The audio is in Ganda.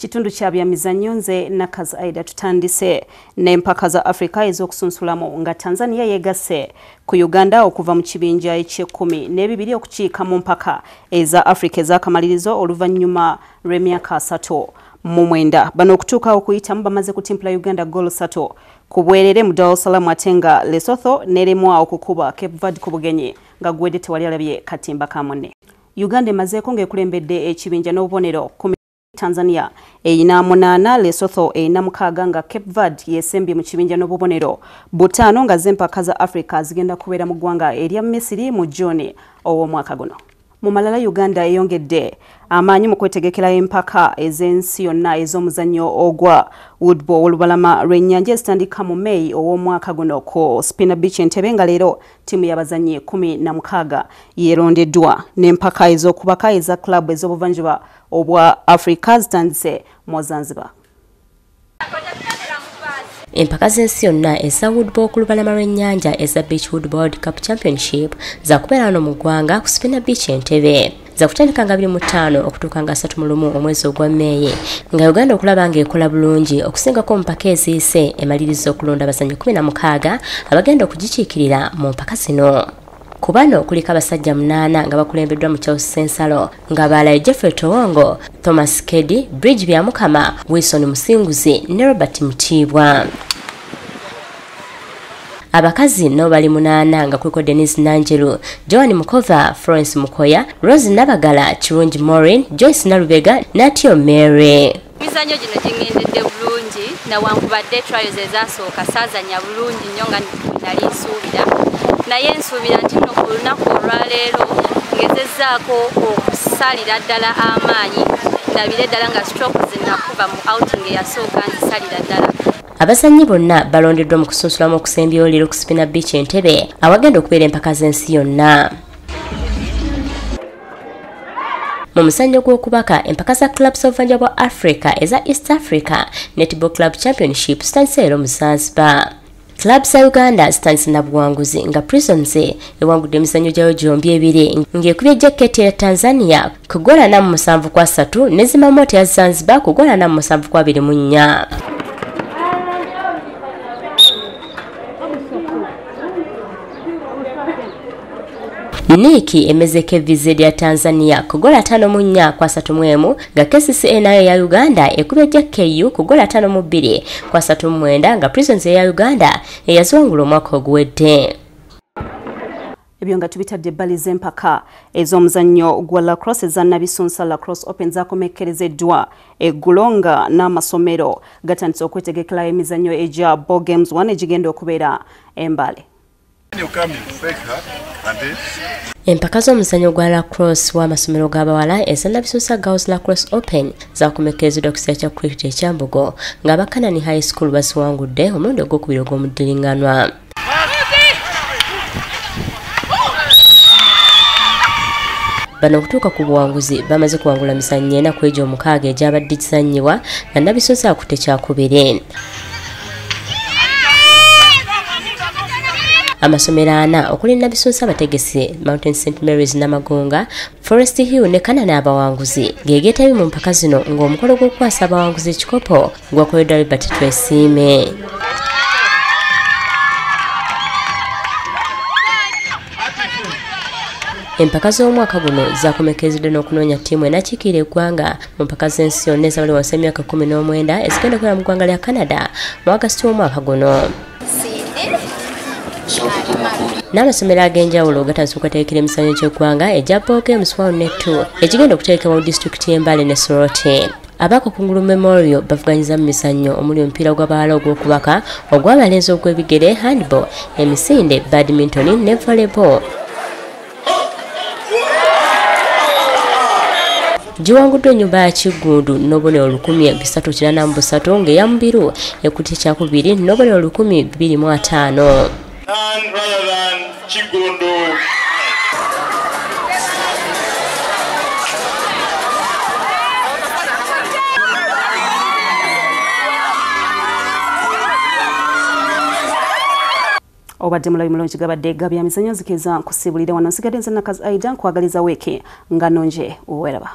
kitundu kya Emizannyo nze Nakkazi Aidah tutandise n'empaka za Africa ez'okusunsulamu nga Tanzania yegasse ku Uganda okuva mu kibinja eky'ekumi n'ebibiri okukiika mu mpaka eza Africa ez'akamalirizo oluvannyuma lw'emyaka 3 mu 9 bano okutuuka okuyitamu bamaze kutimpula Uganda goal 3 ku bwerere mu Dar es Salaam ate nga Lesotho n'eremwa okukuba Cape Verde ku bugenyi nga gwedde tewali alabye katimba ka munne. Uganda emazeeko ng'ekulembedde ekibinja n'obubonero Tanzania eyina 8, Lesotho eyina 6 nga Cape Verde yesembye mu kibinja n'obubonero 5 nga z'empaka za Africa zigenda kubeera mu ggwanga erya Misiri mu June ow'omwaka guno. Mu malala Uganda eyongedde amaanyi mu kwetegekera empaka ez'ensi yonna ez'omuzannyo ogwa Woodball olubalama lw'ennyanja ezitandika mu May ow'omwaka guno ku Spina Beach Ntebe nga leero ttiimu y'abazannyi 16 yeerondeddwa n'empaka ez'okubaka eza Kiraabu ez'obuvanjuba bw'Africa zitandise mu Zanzibar. Empaka z'ensi yonna eza Woodball ku lubalama lw'ennyanja eza Beach Woodball Cup Championship za kubeera wano mu ggwanga ku Spina Beach Ntebe. Za kutandika nga 25 okutuuka nga 31 omwezi ogwa May nga Uganda okulaba ng'ekola bulungi okusingako mu mpaka eziyise emaliriza okulonda abazannyi 16 abagenda okugikiikirira mu mpaka zino. Ku bano kuliko abasajja 8 nga bakulembeddwa mu Charles Sensalo nga abalala Jeffrey Towongo, Thomas Kedi, Bridge Byamukama, Wilson Musinguzi ne Robert Mutiibwa. Abakazi no bali 8 nga kuliko Denise Nanjeru, Joan Mukova, Florence Mukoya, Rose Nabagala, Chirungi Maureen, Joyce Nalubega, Natio Mary. Emizannyo gino gingendedde bulungi newankubadde trials ezasooka saazanya bulungi nnyo nga nali nsuubira. Naye nsuubira nti no ku lunaku olwaleero ngezezzaako okusalira ddala amaanyi ndabire ddala nga stroke zinakuba mu outing eyasooka nzisalira ddala. Abazannyi bonna balondeddwa mu kusunsulamu okusembyawo leero ku Spina Beach Ntebe awagenda okubeera empaka z'ensi yonna. Mu muzannyo gw'okubaka empaka za clubs z'obuvanjuba bwa Africa eza East Africa Netball Club Championship zitandise leero mu Zanzibar. Club za Uganda zitandise na buwanguzi nga Prisons ewangudde emizannyo gyayo gyombi ebiri ng'ekubye jaketi ya Tanzania ku ggola 47-3 ne Zimamoto ya Zanzibar ku ggola 47-24. Niki emezeke vizedi ya Tanzania kugola 5-4-3 nga KCCA nayo ya Uganda ekubye JKU kugola 5-2-9 nga Prisons ya Uganda eyaziwangula omwaka oguwedde. Ebyo nga tubitadde ebbali z'empaka ez'omuzannyo gwa Lacrosse za Nabisunsa Lacrosse Open zakomekkerezeddwa eggulo nga n'amasomero gatandise okwetegekera emizannyo egya Ball Games 1 egigenda okubeera embale. Empaka z'omuzannyo gwa Lacrosse w'amasomero g'abawala eza Nabisunsa Girls Lacrosse Open zakomekkerezeddwa ku kiseera kya cricket ekyambugo ng'aba Canaan High School baziwangudde omulundi ogwokubiri ogw'omuddiringanwa. Bano okutuuka ku buwanguzi bamaze kuwangula emizannyo 4 ku egyo 6 egyabadde gizannyibwa nga Nabisunsa akutte kyakubiri. Amasomero 4 okuli Nabisunsa abategesi Mountain St Mary's Namagonga, Forest Hill ne Canaan abawanguzi geegeetabye mu mpaka zino ng'omukolo gw'okukwasa abawanguzi ekikopo gwakoleddwa Robert Twesiime. Empaka z'omwaka guno zakomekkerezeddwa n'okunoonya ttiimu enakiikirira eggwanga mu mpaka z'ensi yonna ezabali wansi emyaka 19 ezigenda kubeera mu ggwanga lya Canada mu August w'omwaka guno. N'amasomero ag'enjawulo gatandise okuteekera emizannyo gy'eggwanga egya Ball Games 1 ne 2 egigenda okuteekebwa mu disitulikiti y'Embale ne Soroti. Aba Kakungulu Memorial bavuganyiza mu mizannyo omuli omupiira gw'abawala ogw'okubaka, ogw'abalenzi ogw'ebigere, handball, emisinde, badminton ne volleyball. Giwanguddwa ennyumba ya Kiggundu n'obubonero 383 ng'eyamubiru ekutte kyakubiri n'obubonero 205. Rather than Kiggundu. Obadde mulabi mulungi gabadde gabya emizannyo zikeza nkusibulire wano nsigadde nze Nakkazi Aidah nkwagaliza weeke nga nonje oweraba.